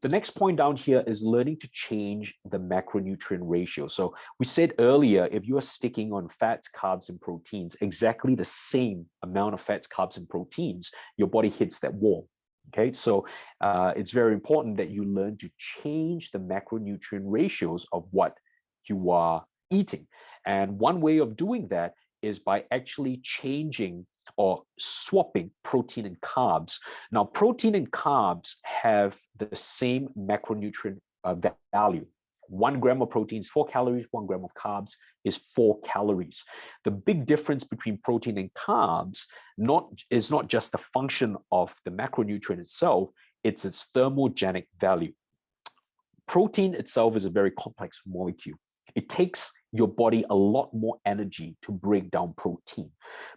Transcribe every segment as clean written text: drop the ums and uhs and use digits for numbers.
The next point down here is learning to change the macronutrient ratio. So we said earlier, if you are sticking on fats, carbs, and proteins, exactly the same amount of fats, carbs, and proteins, your body hits that wall. Okay, so it's very important that you learn to change the macronutrient ratios of what you are eating. And one way of doing that is by actually changing or swapping protein and carbs. Now, protein and carbs have the same macronutrient value. 1 gram of protein is 4 calories, 1 gram of carbs is 4 calories. The big difference between protein and carbs is not just the function of the macronutrient itself, it's its thermogenic value. Protein itself is a very complex molecule. It takes your body a lot more energy to break down protein,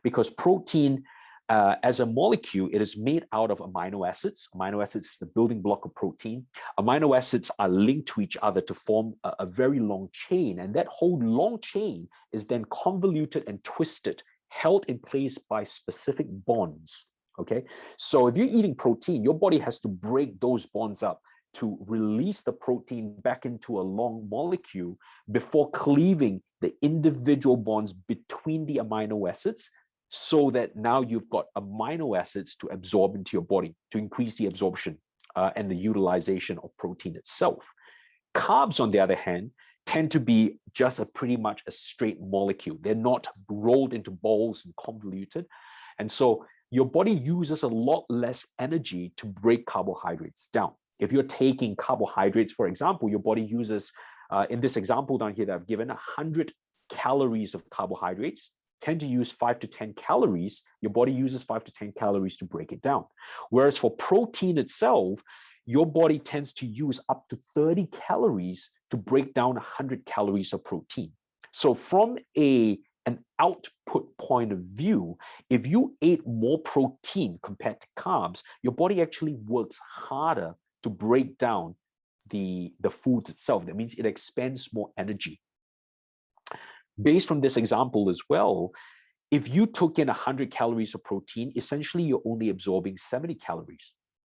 because protein as a molecule, it is made out of amino acids. Amino acids is the building block of protein. Amino acids are linked to each other to form a very long chain, and that whole long chain is then convoluted and twisted, held in place by specific bonds. Okay, so if you're eating protein, your body has to break those bonds up to release the protein back into a long molecule before cleaving the individual bonds between the amino acids, so that now you've got amino acids to absorb into your body to increase the absorption and the utilization of protein itself. Carbs, on the other hand, tend to be just pretty much a straight molecule. They're not rolled into balls and convoluted. And so your body uses a lot less energy to break carbohydrates down. If you're taking carbohydrates, for example, your body uses, in this example down here that I've given, 100 calories of carbohydrates, tend to use 5 to 10 calories. Your body uses 5 to 10 calories to break it down. Whereas for protein itself, your body tends to use up to 30 calories to break down 100 calories of protein. So from an output point of view, if you ate more protein compared to carbs, your body actually works harder to break down the food itself. That means it expends more energy. Based from this example as well, if you took in 100 calories of protein, essentially you're only absorbing 70 calories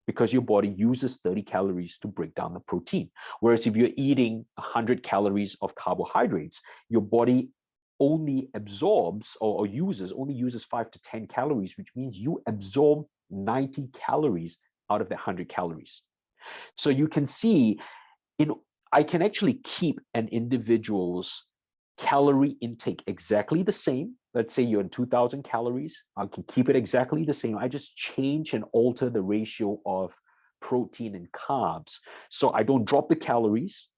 because your body uses 30 calories to break down the protein. Whereas if you're eating 100 calories of carbohydrates, your body only absorbs or only uses 5 to 10 calories, which means you absorb 90 calories out of the 100 calories. So you can see, I can actually keep an individual's calorie intake exactly the same. Let's say you're in 2,000 calories. I can keep it exactly the same. I just change and alter the ratio of protein and carbs. So I don't drop the calories,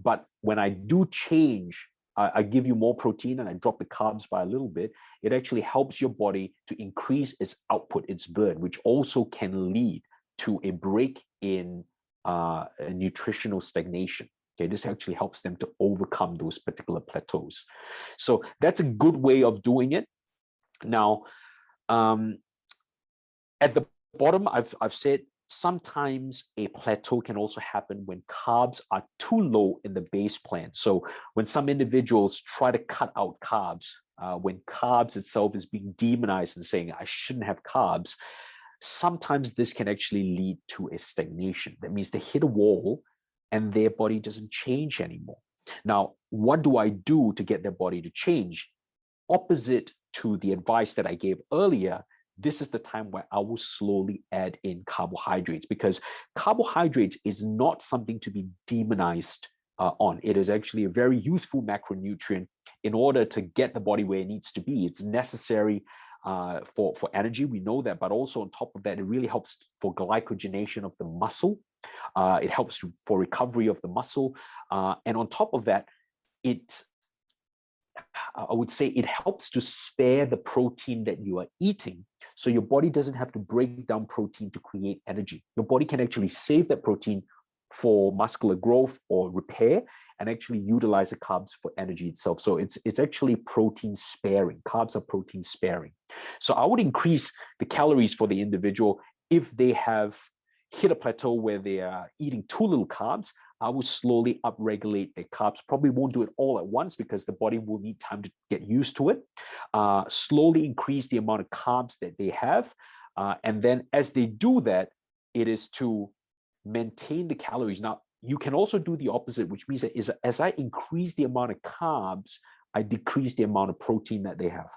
but when I do change, I give you more protein and I drop the carbs by a little bit, it actually helps your body to increase its output, its burn, which also can lead to a break in a nutritional stagnation. Okay, this actually helps them to overcome those particular plateaus. So that's a good way of doing it. Now, at the bottom, I've said sometimes a plateau can also happen when carbs are too low in the base plan. So when some individuals try to cut out carbs, when carbs itself is being demonized and saying, I shouldn't have carbs, sometimes this can actually lead to a stagnation. That means they hit a wall and their body doesn't change anymore. Now, what do I do to get their body to change? Opposite to the advice that I gave earlier, this is the time where I will slowly add in carbohydrates, because carbohydrates is not something to be demonized on. It is actually a very useful macronutrient in order to get the body where it needs to be. It's necessary for energy, we know that, but also on top of that, it really helps for glycogenation of the muscle. It helps for recovery of the muscle. And on top of that, I would say it helps to spare the protein that you are eating. So your body doesn't have to break down protein to create energy. Your body can actually save that protein for muscular growth or repair and actually utilize the carbs for energy itself. So it's actually protein sparing. Carbs are protein sparing. So I would increase the calories for the individual if they have hit a plateau where they are eating too little carbs. I will slowly upregulate their carbs. Probably won't do it all at once because the body will need time to get used to it. Slowly increase the amount of carbs that they have. And then as they do that, it is to maintain the calories. Now, you can also do the opposite, which means that as I increase the amount of carbs, I decrease the amount of protein that they have.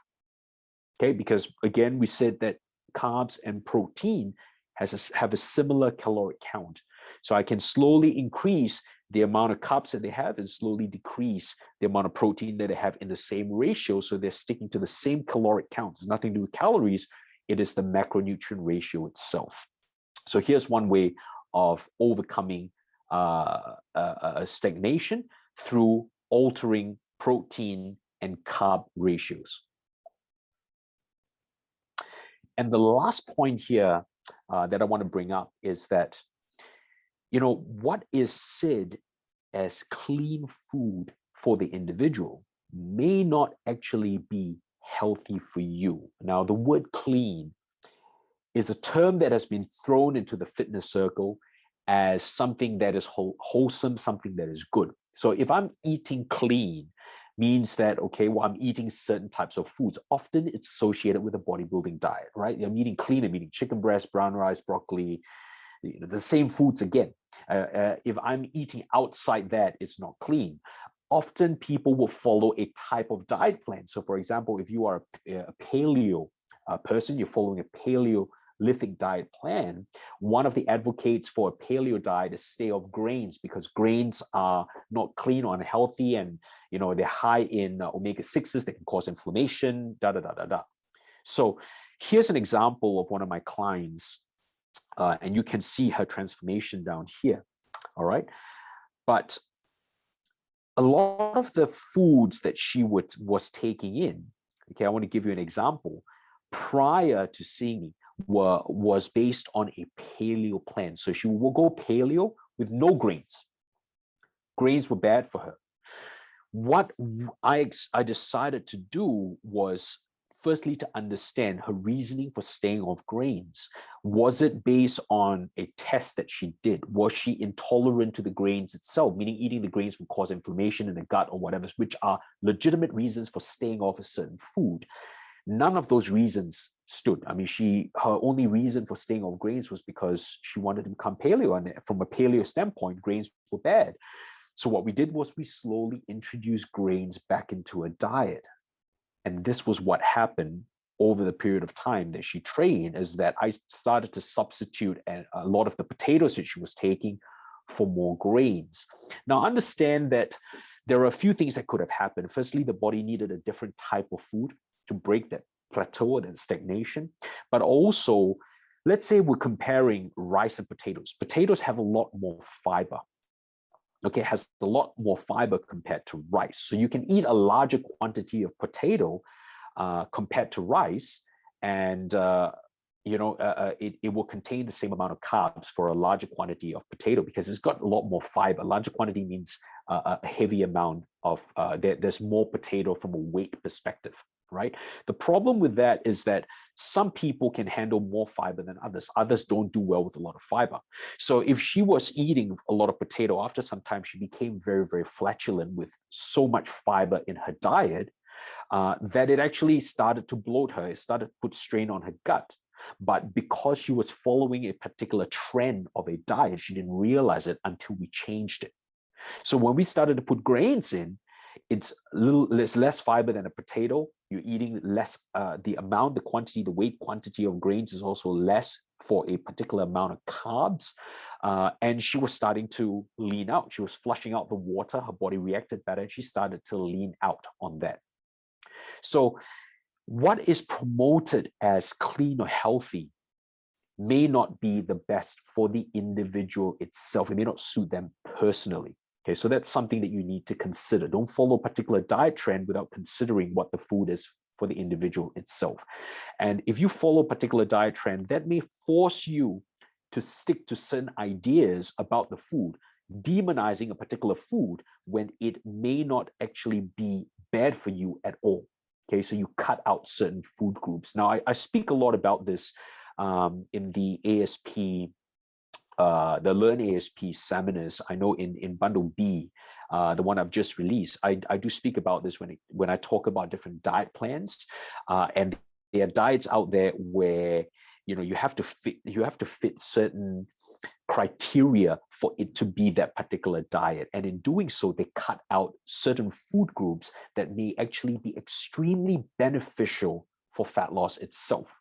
Okay, because again, we said that carbs and protein have a similar caloric count. So I can slowly increase the amount of carbs that they have and slowly decrease the amount of protein that they have in the same ratio. So they're sticking to the same caloric count. It's nothing to do with calories. It is the macronutrient ratio itself. So here's one way of overcoming stagnation through altering protein and carb ratios. And the last point here that I want to bring up is that, what is said as clean food for the individual may not actually be healthy for you. Now, the word clean is a term that has been thrown into the fitness circle as something that is wholesome, something that is good. So if I'm eating clean, means that, okay, well, I'm eating certain types of foods. Often it's associated with a bodybuilding diet, right? I'm eating clean, I'm eating chicken breast, brown rice, broccoli, the same foods again. If I'm eating outside that, it's not clean. Often people will follow a type of diet plan. So for example, if you are a paleo person, you're following a Paleolithic diet plan, one of the advocates for a paleo diet is stay off grains, because grains are not clean or unhealthy, and they're high in omega-6s that can cause inflammation, So here's an example of one of my clients, and you can see her transformation down here. All right, but a lot of the foods that she was taking in, okay, I want to give you an example, prior to seeing me, was based on a paleo plan. So she will go paleo with no grains. Grains were bad for her. What I decided to do was, firstly, to understand her reasoning for staying off grains. Was it based on a test that she did? Was she intolerant to the grains itself, meaning eating the grains would cause inflammation in the gut or whatever, which are legitimate reasons for staying off a certain food? None of those reasons stood. I mean, her only reason for staying off grains was because she wanted to become paleo. And from a paleo standpoint, grains were bad. So what we did was we slowly introduced grains back into a diet. And this was what happened over the period of time that she trained, is that I started to substitute a lot of the potatoes that she was taking for more grains. Now, understand that there are a few things that could have happened. Firstly, the body needed a different type of food to break that plateau and stagnation. But also, let's say we're comparing rice and potatoes. Potatoes have a lot more fiber. Okay, has a lot more fiber compared to rice. So you can eat a larger quantity of potato compared to rice, and it will contain the same amount of carbs for a larger quantity of potato, because it's got a lot more fiber. Larger quantity means a heavy amount of, there's more potato from a weight perspective, right? The problem with that is that some people can handle more fiber than others. Others don't do well with a lot of fiber. So if she was eating a lot of potato, after some time, she became very, very flatulent with so much fiber in her diet that it actually started to bloat her. It started to put strain on her gut. But because she was following a particular trend of a diet, she didn't realize it until we changed it. So when we started to put grains in, it's less fiber than a potato. You're eating less, the quantity, the weight quantity of grains is also less for a particular amount of carbs. And she was starting to lean out. She was flushing out the water. Her body reacted better, and she started to lean out on that. So what is promoted as clean or healthy may not be the best for the individual itself. It may not suit them personally. Okay, so that's something that you need to consider. Don't follow a particular diet trend without considering what the food is for the individual itself. And if you follow a particular diet trend, that may force you to stick to certain ideas about the food, demonizing a particular food when it may not actually be bad for you at all. Okay, so you cut out certain food groups. Now, I speak a lot about this in the ASP, the Learn ASP seminars. I know in Bundle B, the one I've just released, I do speak about this when I talk about different diet plans, and there are diets out there where you have to fit certain criteria for it to be that particular diet. And in doing so, they cut out certain food groups that may actually be extremely beneficial for fat loss itself.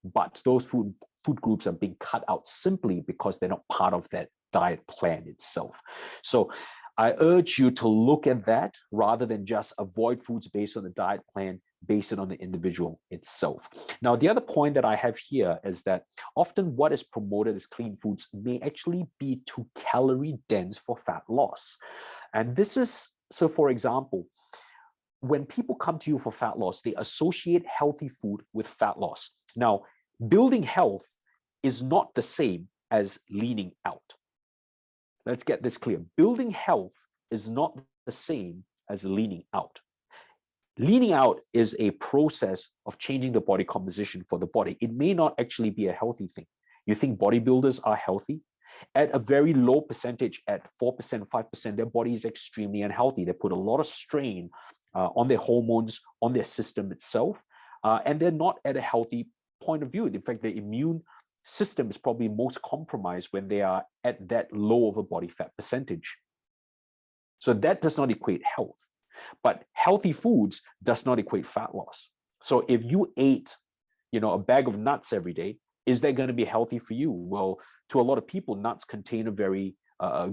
But those food groups are being cut out simply because they're not part of that diet plan itself. So I urge you to look at that rather than just avoid foods based on the diet plan, base it on the individual itself. Now, the other point that I have here is that often what is promoted as clean foods may actually be too calorie dense for fat loss. And this is, so for example, when people come to you for fat loss, they associate healthy food with fat loss. Now, building health is not the same as leaning out. Let's get this clear. Building health is not the same as leaning out. Leaning out is a process of changing the body composition for the body. It may not actually be a healthy thing. You think bodybuilders are healthy? At a very low percentage, at 4%, 5%, their body is extremely unhealthy. They put a lot of strain on their hormones, on their system itself, and they're not at a healthy point of view. In fact, the immune system is probably most compromised when they are at that low of a body fat percentage. So that does not equate health. But healthy foods does not equate fat loss. So if you ate, a bag of nuts every day, is that going to be healthy for you? Well, to a lot of people, nuts contain a very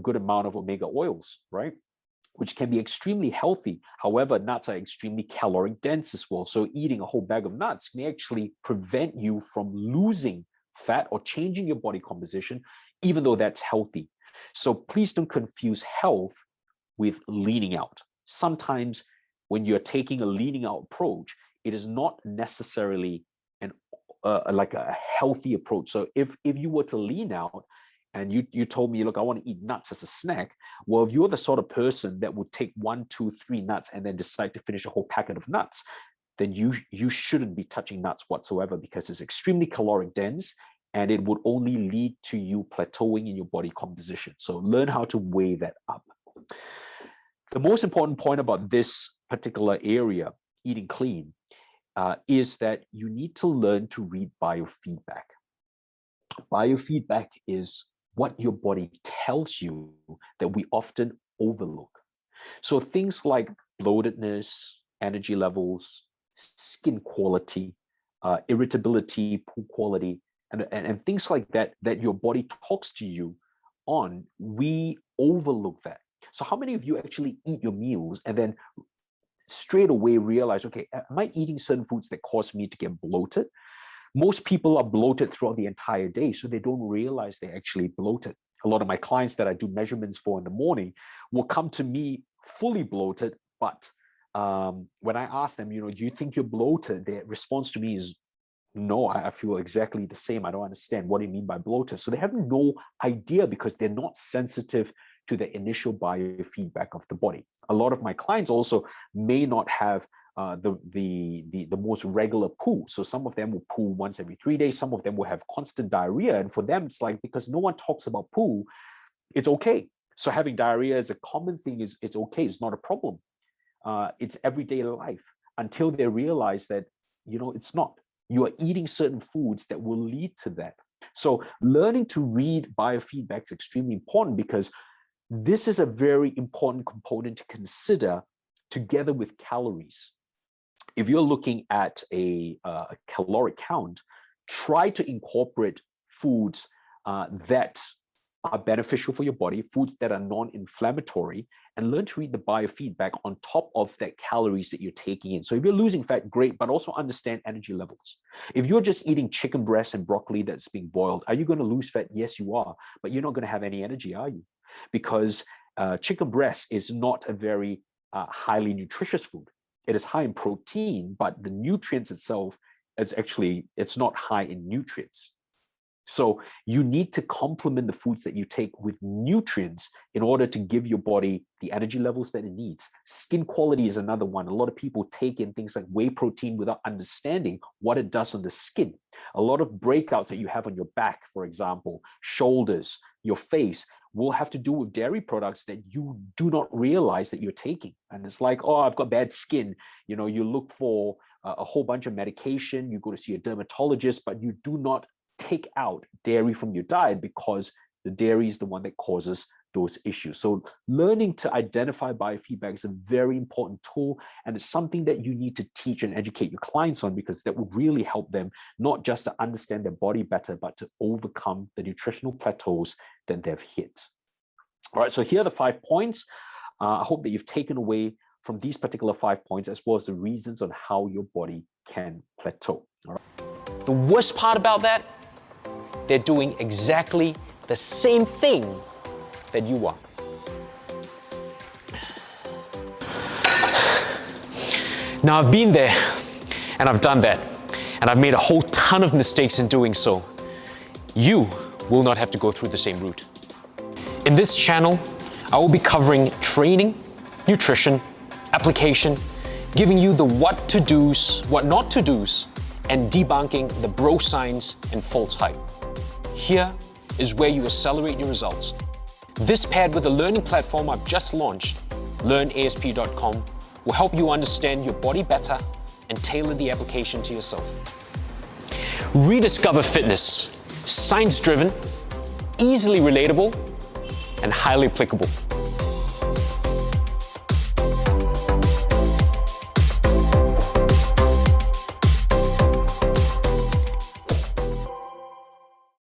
good amount of omega oils, right? Which can be extremely healthy. However, nuts are extremely caloric dense as well. So eating a whole bag of nuts may actually prevent you from losing fat or changing your body composition, even though that's healthy. So please don't confuse health with leaning out. Sometimes when you're taking a leaning out approach, it is not necessarily like a healthy approach. So if you were to lean out and you told me, look, I want to eat nuts as a snack, well, if you're the sort of person that would take 1, 2, 3 nuts and then decide to finish a whole packet of nuts, then you shouldn't be touching nuts whatsoever, because it's extremely caloric dense and it would only lead to you plateauing in your body composition. So learn how to weigh that up. The most important point about this particular area, eating clean, is that you need to learn to read biofeedback. Biofeedback is what your body tells you that we often overlook. So things like bloatedness, energy levels, skin quality, irritability, poor quality, and things like that, that your body talks to you on, we overlook that. So how many of you actually eat your meals and then straight away realize, okay, am I eating certain foods that cause me to get bloated? Most people are bloated throughout the entire day, so they don't realize they're actually bloated. A lot of my clients that I do measurements for in the morning will come to me fully bloated, but when I ask them, do you think you're bloated? Their response to me is, no, I feel exactly the same. I don't understand. What do you mean by bloated? So they have no idea because they're not sensitive to the initial biofeedback of the body. A lot of my clients also may not have the most regular poo. So some of them will poo once every 3 days. Some of them will have constant diarrhea. And for them, it's like, because no one talks about poo, it's okay. So having diarrhea is a common thing, it's okay. It's not a problem. It's everyday life until they realize that, it's not. You are eating certain foods that will lead to that. So learning to read biofeedback is extremely important, because this is a very important component to consider together with calories. If you're looking at a caloric count, try to incorporate foods that are beneficial for your body, foods that are non-inflammatory, and learn to read the biofeedback on top of that calories that you're taking in. So if you're losing fat, great, but also understand energy levels. If you're just eating chicken breast and broccoli that's being boiled, are you going to lose fat? Yes, you are, but you're not going to have any energy, are you? Because chicken breast is not a very highly nutritious food. It is high in protein, but the nutrients itself is actually, it's not high in nutrients. So you need to complement the foods that you take with nutrients in order to give your body the energy levels that it needs. Skin quality is another one. A lot of people take in things like whey protein without understanding what it does on the skin. A lot of breakouts that you have on your back, for example, shoulders, your face, will have to do with dairy products that you do not realize that you're taking. And it's like, oh, I've got bad skin. You look for a whole bunch of medication, you go to see a dermatologist, but you do not take out dairy from your diet because The dairy is the one that causes those issues. So learning to identify biofeedback is a very important tool, and it's something that you need to teach and educate your clients on, because that will really help them not just to understand their body better, but to overcome the nutritional plateaus that they've hit. All right, so here are the 5 points. I hope that you've taken away from these particular 5 points, as well as the reasons on how your body can plateau. All right. The worst part about that, they're doing exactly the same thing that you are. Now, I've been there and I've done that, and I've made a whole ton of mistakes in doing so. You will not have to go through the same route. In this channel, I will be covering training, nutrition, application, giving you the what to do's, what not to do's, and debunking the bro science and false hype. Here is where you accelerate your results. This paired with the learning platform I've just launched, learnasp.com, will help you understand your body better and tailor the application to yourself. Rediscover fitness, science-driven, easily relatable, and highly applicable.